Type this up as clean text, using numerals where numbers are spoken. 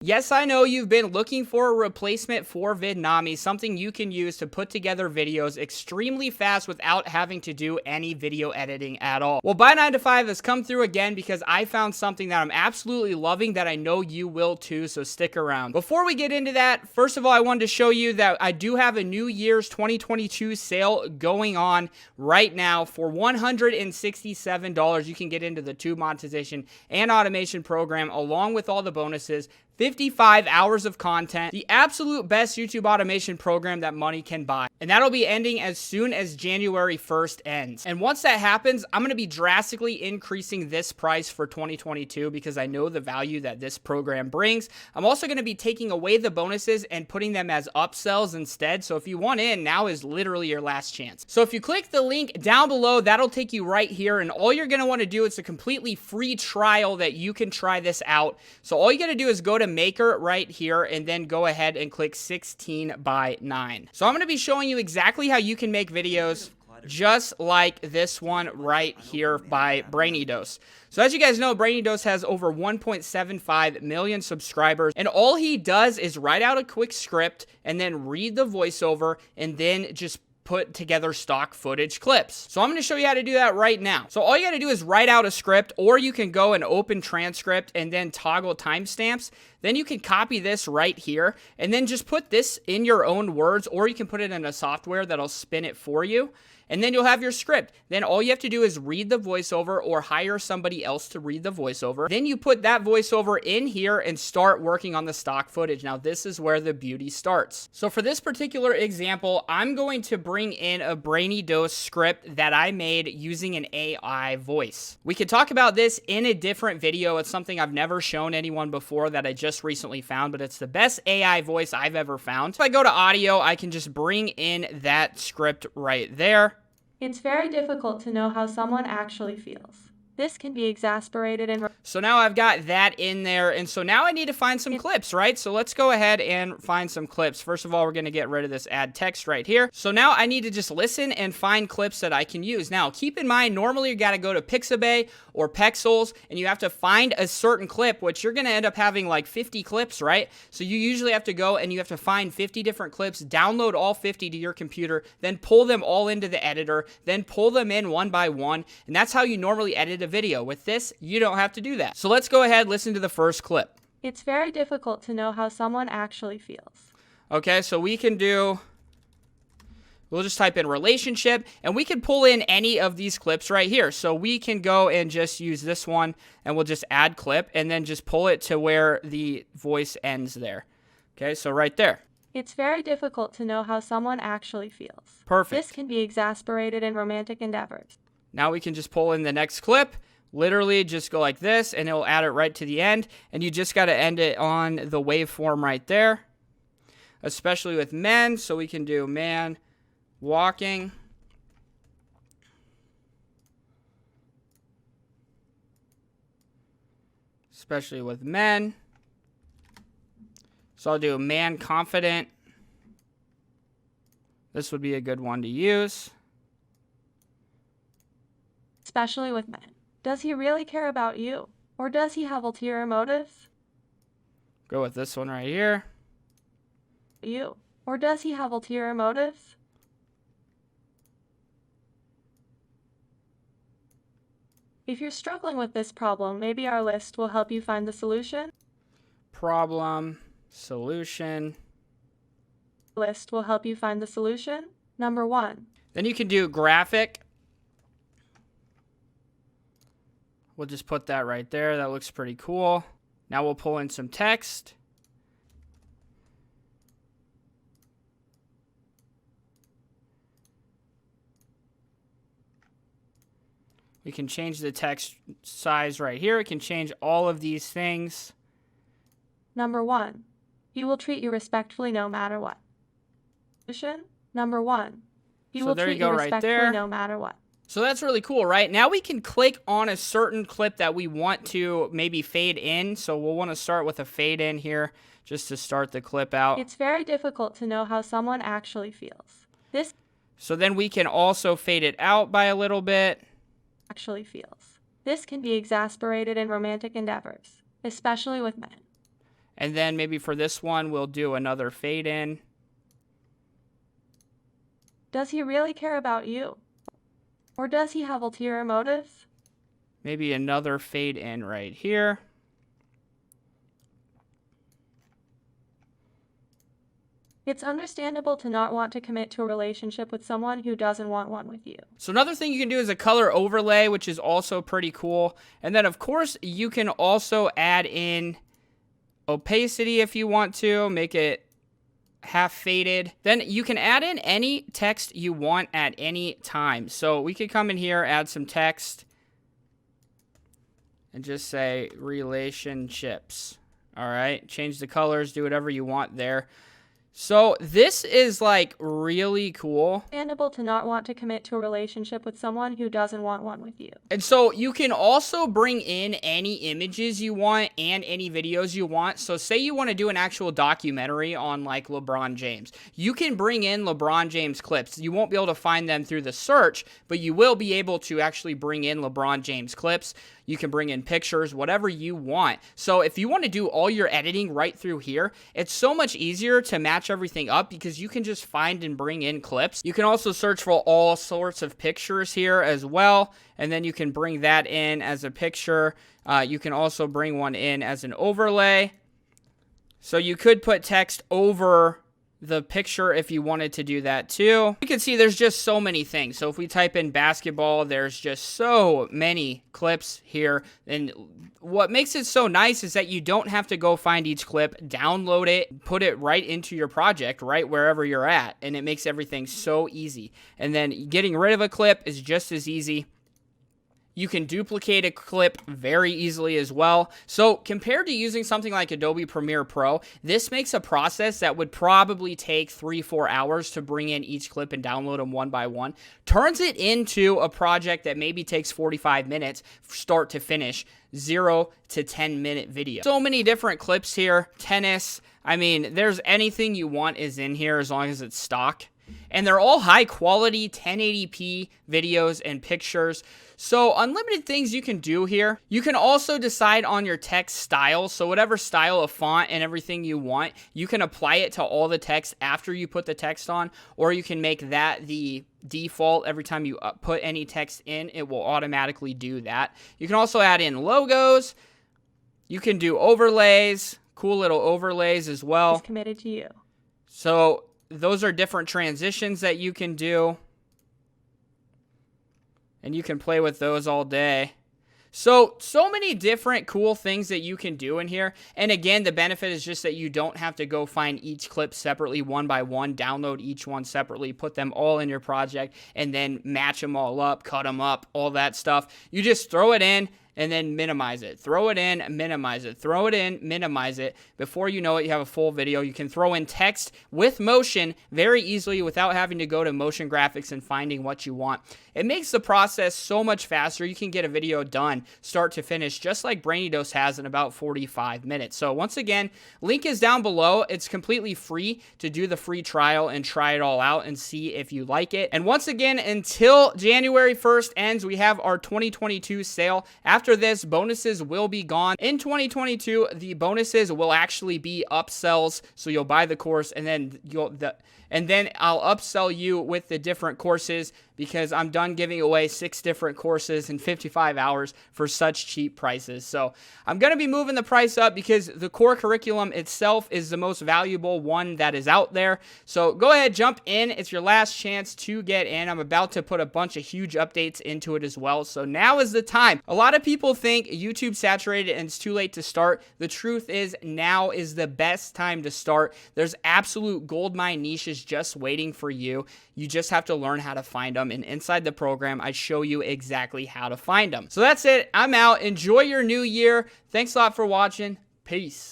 Yes, I know you've been looking for a replacement for Vidnami, something you can use to put together videos extremely fast without having to do any video editing at all. Well, Buy 9 to 5 has come through again because I found something that I'm absolutely loving that I know you will too, so stick around. Before we get into that, first of all, I wanted to show you that I do have a New Year's 2022 sale going on right now. For $167, you can get into the tube monetization and automation program along with all the bonuses. 55 hours of content, the absolute best YouTube automation program that money can buy. And that'll be ending as soon as January 1st ends. And once that happens, I'm going to be drastically increasing this price for 2022 because I know the value that this program brings. I'm also going to be taking away the bonuses and putting them as upsells instead. So if you want in, now is literally your last chance. So if you click the link down below, that'll take you right here. And all you're going to want to do is a completely free trial that you can try this out. So all you got to do is go to Maker right here and then go ahead and click 16 by 9. So I'm going to be showing you exactly how you can make videos just like this one right here by BrainyDose. So as you guys know, BrainyDose has over 1.75 million subscribers, and all he does is write out a quick script and then read the voiceover and then just put together stock footage clips. So I'm going to show you how to do that right now. So all you got to do is write out a script, or you can go and open transcript and then toggle timestamps. Then you can copy this right here and then just put this in your own words, or you can put it in a software that'll spin it for you. And then you'll have your script. Then all you have to do is read the voiceover or hire somebody else to read the voiceover. Then you put that voiceover in here and start working on the stock footage. Now this is where the beauty starts. So for this particular example, I'm going to bring in a BrainyDose script that I made using an AI voice. We could talk about this in a different video. It's something I've never shown anyone before that I just recently found, but it's the best AI voice I've ever found. If I go to audio, I can just bring in that script right there. It's very difficult to know how someone actually feels. This can be exasperated and... So now I've got that in there, and so now I need to find some clips, right? So let's go ahead and find some clips. First of all, we're going to get rid of this add text right here. So now I need to just listen and find clips that I can use. Now, keep in mind, normally you got to go to Pixabay or Pexels, and you have to find a certain clip, which you're going to end up having like 50 clips, right? So you usually have to go and you have to find 50 different clips, download all 50 to your computer, then pull them all into the editor, then pull them in one by one, and that's how you normally edit a video. With this, you don't have to do that. So let's go ahead and listen to the first clip. It's very difficult to know how someone actually feels. Okay, so we'll just type in relationship, and we can pull in any of these clips right here. So we can go and just use this one, and we'll just add clip, and then just pull it to where the voice ends there. Okay, so right there. It's very difficult to know how someone actually feels. Perfect. This can be exasperated in romantic endeavors. Now we can just pull in the next clip. Literally just go like this, and it'll add it right to the end, and you just got to end it on the waveform right there, especially with men. So we can do man walking, especially with men. So I'll do man confident. This would be a good one to use, especially with men. Does he really care about you? Or does he have ulterior motives? Go with this one right here. You. Or does he have ulterior motives? If you're struggling with this problem, maybe our list will help you find the solution. Problem, solution. List will help you find the solution. Number 1. Then you can do graphic. We'll just put that right there. That looks pretty cool. Now we'll pull in some text. We can change the text size right here. We can change all of these things. Number 1. He will treat you respectfully no matter what. Number 1. He will treat you respectfully no matter what. So that's really cool, right? Now we can click on a certain clip that we want to maybe fade in. So we'll want to start with a fade in here just to start the clip out. It's very difficult to know how someone actually feels. So then we can also fade it out by a little bit. Actually feels. This can be exasperated in romantic endeavors, especially with men. And then maybe for this one, we'll do another fade in. Does he really care about you? Or does he have ulterior motives? Maybe another fade in right here. It's understandable to not want to commit to a relationship with someone who doesn't want one with you. So another thing you can do is a color overlay, which is also pretty cool. And then, of course, you can also add in opacity if you want to, make it half faded. Then you can add in any text you want at any time. So we could come in here, add some text, and just say relationships. All right, change the colors, do whatever you want there. So this is like really cool. Understandable to not want to commit to a relationship with someone who doesn't want one with you. And so you can also bring in any images you want and any videos you want. So say you want to do an actual documentary on like LeBron James. You can bring in LeBron James clips. You won't be able to find them through the search, but you will be able to actually bring in LeBron James clips. You can bring in pictures, whatever you want. So if you want to do all your editing right through here, it's so much easier to match everything up because you can just find and bring in clips. You can also search for all sorts of pictures here as well, and then you can bring that in as a picture. You can also bring one in as an overlay. So you could put text over the picture if you wanted to do that too. You can see there's just so many things. So if we type in basketball, there's just so many clips here. And what makes it so nice is that you don't have to go find each clip, download it, put it right into your project, right wherever you're at. And it makes everything so easy. And then getting rid of a clip is just as easy. You can duplicate a clip very easily as well. So compared to using something like Adobe Premiere Pro, this makes a process that would probably take 3-4 hours to bring in each clip and download them one by one, turns it into a project that maybe takes 45 minutes start to finish, 0 to 10 minute video. So many different clips here, tennis. I mean, there's anything you want is in here as long as it's stock. And they're all high quality 1080p videos and pictures. So unlimited things you can do here. You can also decide on your text style. So whatever style of font and everything you want, you can apply it to all the text after you put the text on, or you can make that the default. Every time you put any text in, it will automatically do that. You can also add in logos. You can do overlays, cool little overlays as well. He's committed to you. So those are different transitions that you can do. And you can play with those all day. So many different cool things that you can do in here. And again, the benefit is just that you don't have to go find each clip separately one by one, download each one separately, put them all in your project, and then match them all up, cut them up, all that stuff. You just throw it in and then minimize it. Throw it in, minimize it. Throw it in, minimize it. Before you know it, you have a full video. You can throw in text with motion very easily without having to go to motion graphics and finding what you want. It makes the process so much faster. You can get a video done start to finish just like BrainyDose has in about 45 minutes. So once again, link is down below. It's completely free to do the free trial and try it all out and see if you like it. And once again, until January 1st ends, we have our 2022 sale. After this, bonuses will be gone. In 2022, the bonuses will actually be upsells. So you'll buy the course and then I'll upsell you with the different courses because I'm done giving away 6 different courses in 55 hours for such cheap prices. So I'm going to be moving the price up because the core curriculum itself is the most valuable one that is out there. So go ahead, jump in. It's your last chance to get in. I'm about to put a bunch of huge updates into it as well. So now is the time. A lot of people think YouTube saturated and it's too late to start. The truth is now is the best time to start. There's absolute goldmine niches just waiting for you. You just have to learn how to find them. And inside the program, I show you exactly how to find them. So that's it. I'm out. Enjoy your new year. Thanks a lot for watching. Peace.